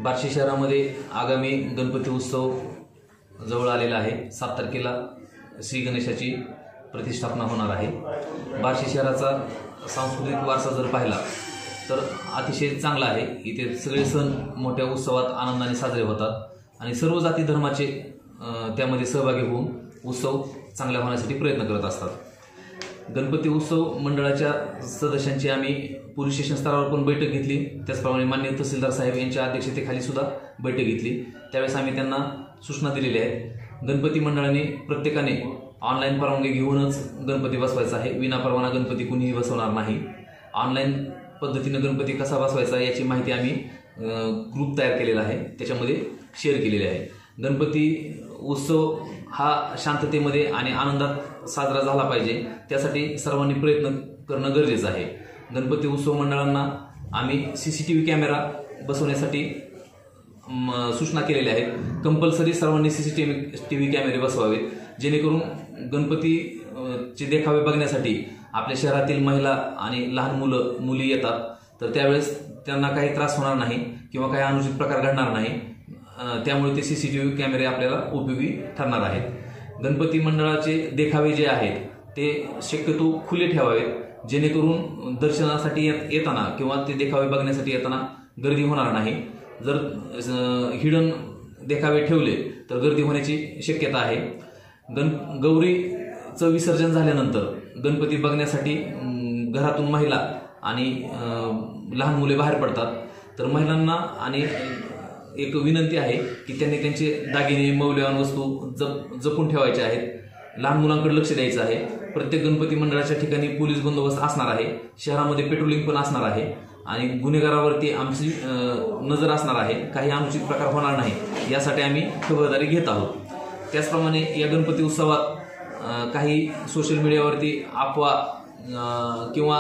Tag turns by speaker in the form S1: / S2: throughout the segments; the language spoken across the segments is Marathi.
S1: बार्शी शहरामध्ये आगामी गणपती उत्सव जवळ आलेला आहे। 7 तारखेला श्री गणेशाची प्रतिष्ठापना होणार आहे। बार्शी शहराचा सांस्कृतिक वारसा जर पाहिला तर अतिशय चांगला आहे। इथे सगळे सण मोठ्या उत्सवात आनंदाने साजरे होतात आणि सर्व जाती धर्माचे त्यामध्ये सहभागी होऊन उत्सव चांगला होण्यासाठी प्रयत्न करत असतात। गणपती उत्सव मंडळाच्या सदस्यांची आम्ही पोलीस स्टेशन स्तरावर पण बैठक घेतली, त्याचप्रमाणे माननीय तहसीलदार साहेब यांच्या अध्यक्षतेखाली सुद्धा बैठक घेतली। त्यावेळेस आम्ही त्यांना सूचना दिलेल्या आहेत। गणपती मंडळाने प्रत्येकाने ऑनलाईन परवानगी घेऊनच गणपती बसवायचा आहे। विना परवाना गणपती कुणीही बसवणार नाही। ऑनलाईन पद्धतीने गणपती कसा बसवायचा याची माहिती आम्ही ग्रुप तयार केलेला आहे, त्याच्यामध्ये शेअर केलेले आहे। गणपती उत्सव हा शांततेमध्ये आणि आनंदात साजरा झाला पाहिजे, त्यासाठी सर्वांनी प्रयत्न करणं गरजेचं आहे। गणपती उत्सव मंडळांना आम्ही CCTV कॅमेरा बसवण्यासाठी सूचना केलेल्या आहेत। कंपल्सरी सर्वांनी CCTV कॅमेरे बसवावेत, जेणेकरून गणपतीचे देखावे बघण्यासाठी आपल्या शहरातील महिला आणि लहान मुली येतात, तर त्यावेळेस त्यांना काही त्रास होणार नाही किंवा काही अनुचित प्रकार घडणार नाही। त्यामुळे ते CCTV कॅमेरे आपल्याला उपयोगी ठरणार आहेत। गणपती मंडळाचे देखावे जे आहेत ते शक्यतो खुले ठेवावेत, जेणेकरून दर्शनासाठी येताना किंवा ते देखावे बघण्यासाठी येताना गर्दी होणार नाही। जर हिडन देखावे ठेवले तर गर्दी होण्याची शक्यता आहे। गौरीचं विसर्जन झाल्यानंतर गणपती बघण्यासाठी घरातून महिला आणि लहान मुले बाहेर पडतात, तर महिलांना आणि एक विनंती आहे की त्यांनी त्यांचे दागिने मौल्यवान वस्तू जपून ठेवायचे आहेत। लहान मुलांकडे लक्ष द्यायचं आहे। प्रत्येक गणपती मंडळाच्या ठिकाणी पोलीस बंदोबस्त असणार आहे, शहरामध्ये पेट्रोलिंग पण असणार आहे आणि गुन्हेगारावरती आमची नजर असणार आहे। काही अनुचित प्रकार होणार नाही यासाठी आम्ही खबरदारी घेत आहोत। त्याचप्रमाणे या गणपती उत्सवात काही सोशल मीडियावरती अफवा किंवा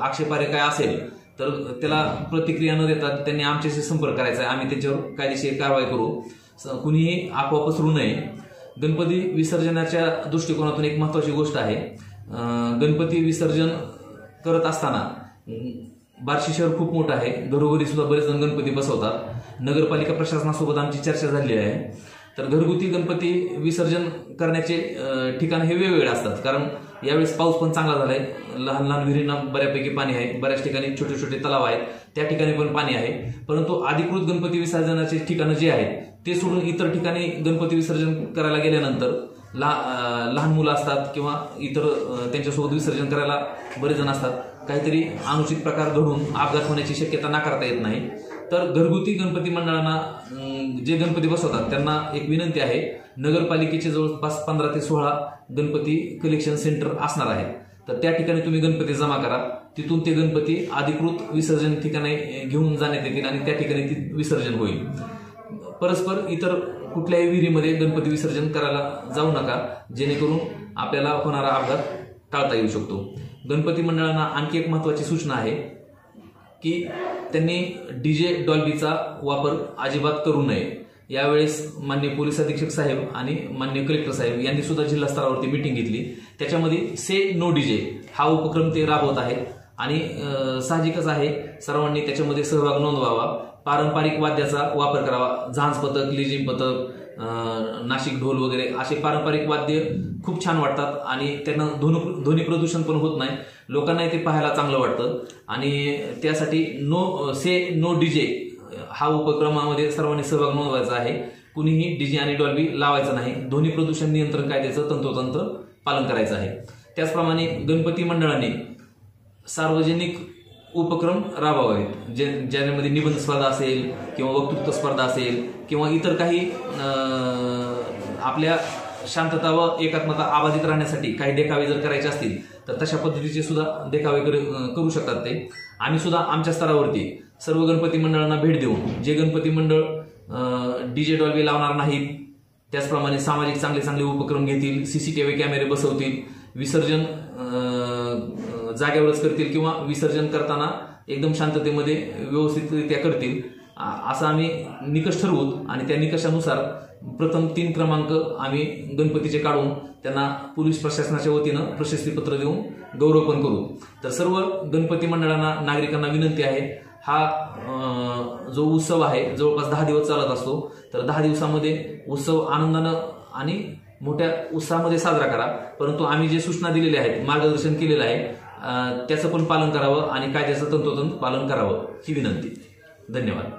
S1: आक्षेपार्ह काय असेल तर त्याला प्रतिक्रिया न देता त्यांनी आमच्याशी संपर्क करायचा आहे। आम्ही त्याच्यावर कायदेशीर कारवाई करू। कुणीही अफवा पसरू नये। गणपती विसर्जनाच्या दृष्टिकोनातून एक महत्त्वाची गोष्ट आहे, गणपती विसर्जन करत असताना बार्शी शहर खूप मोठं आहे, घरोघरी सुद्धा बरेच जण गणपती बसवतात। नगरपालिका प्रशासनासोबत आमची चर्चा झाली आहे, तर घरगुती गणपती विसर्जन करण्याचे ठिकाण हे वेगवेगळे असतात, कारण यावेळेस पाऊस पण चांगला झालाय। लहान लहान विहिरींना बऱ्यापैकी पाणी आहे, बऱ्याच ठिकाणी छोटे छोटे तलाव आहेत, त्या ठिकाणी पण पाणी आहे। परंतु अधिकृत गणपती विसर्जनाचे ठिकाणं जे आहेत ते सोडून इतर ठिकाणी गणपती विसर्जन करायला गेल्यानंतर लहान मुलं असतात किंवा इतर त्यांच्यासोबत विसर्जन करायला बरेच जण असतात, काहीतरी अनुचित प्रकार घडून अपघात होण्याची शक्यता नाकारता येत नाही। तर घरगुती गणपती मंडळांना जे गणपती बसवतात त्यांना एक विनंती आहे, नगरपालिकेचे जवळपास 15 ते 16 गणपती कलेक्शन सेंटर असणार आहेत, तर त्या ठिकाणी तुम्ही गणपती जमा करा। तिथून ते गणपती अधिकृत विसर्जन ठिकाणी घेऊन जाण्यात येतील आणि त्या ठिकाणी ती विसर्जन होईल। परस्पर इतर कुठल्याही विहिरीमध्ये गणपती विसर्जन करायला जाऊ नका, जेणेकरून आपल्याला होणारा अपघात टाळता येऊ शकतो। गणपती मंडळांना आणखी एक महत्त्वाची सूचना आहे की त्यांनी DJ डॉल्बीचा वापर अजिबात करू नये। यावेळेस माननीय पोलीस अधीक्षक साहेब आणि माननीय कलेक्टर साहेब यांनी सुद्धा जिल्हा स्तरावरती मीटिंग घेतली, त्याच्यामध्ये से नो DJ हा उपक्रम ते राबवत आहेत आणि साहजिकच आहे सर्वांनी त्याच्यामध्ये सहभाग नोंदवावा। पारंपरिक वाद्याचा वापर करावा। झांज पथक, लेझिम पथक, नाशिक ढोल वगैरे असे पारंपरिक वाद्य खूप छान वाटतात आणि त्यांना ध्वनी प्रदूषण पण होत नाही, लोकांना ते पाहायला चांगलं वाटतं आणि त्यासाठी से नो DJ हा उपक्रमामध्ये सर्वांनी सहभाग नोंदवायचा आहे। कुणीही DJ आणि डॉल्बी लावायचं नाही। ध्वनी प्रदूषण नियंत्रण कायद्याचं तंतोतंत पालन करायचं आहे। त्याचप्रमाणे गणपती मंडळाने सार्वजनिक उपक्रम राबवावेत, ज्यामध्ये निबंध स्पर्धा असेल किंवा वक्तृत्व स्पर्धा असेल किंवा इतर काही आपल्या शांतता व एकात्मता अबाधित राहण्यासाठी काही देखावे जर करायचे असतील तर तशा पद्धतीचे सुद्धा देखावे करू शकतात ते। आम्ही सुद्धा आमच्या स्तरावरती सर्व गणपती मंडळांना भेट देऊन जे गणपती मंडळ DJ डॉल्बी लावणार नाहीत, त्याचप्रमाणे सामाजिक चांगले चांगले उपक्रम घेतील, CCTV कॅमेरे बसवतील, विसर्जन जागेवरच करतील किंवा विसर्जन करताना एकदम शांततेमध्ये व्यवस्थितरित्या करतील, असं आम्ही निकष ठरवू आणि त्या निकषानुसार प्रथम 3 क्रमांक आम्ही गणपतीचे काढून त्यांना पोलीस प्रशासनाच्या वतीनं प्रशस्तीपत्र देऊन गौरव पण करू। तर सर्व गणपती मंडळांना नागरिकांना विनंती आहे, हा जो उत्सव आहे जवळपास 10 दिवस चालत असतो. तर 10 दिवसामध्ये उत्सव आनंदानं आणि मोठ्या उत्साहामध्ये साजरा करा. परंतु आम्ही जे सूचना दिलेल्या आहेत, मार्गदर्शन केलेलं आहे, त्याचं पण पालन करावं आणि कायद्याचं तंतोतंत पालन करावं ही विनंती. धन्यवाद.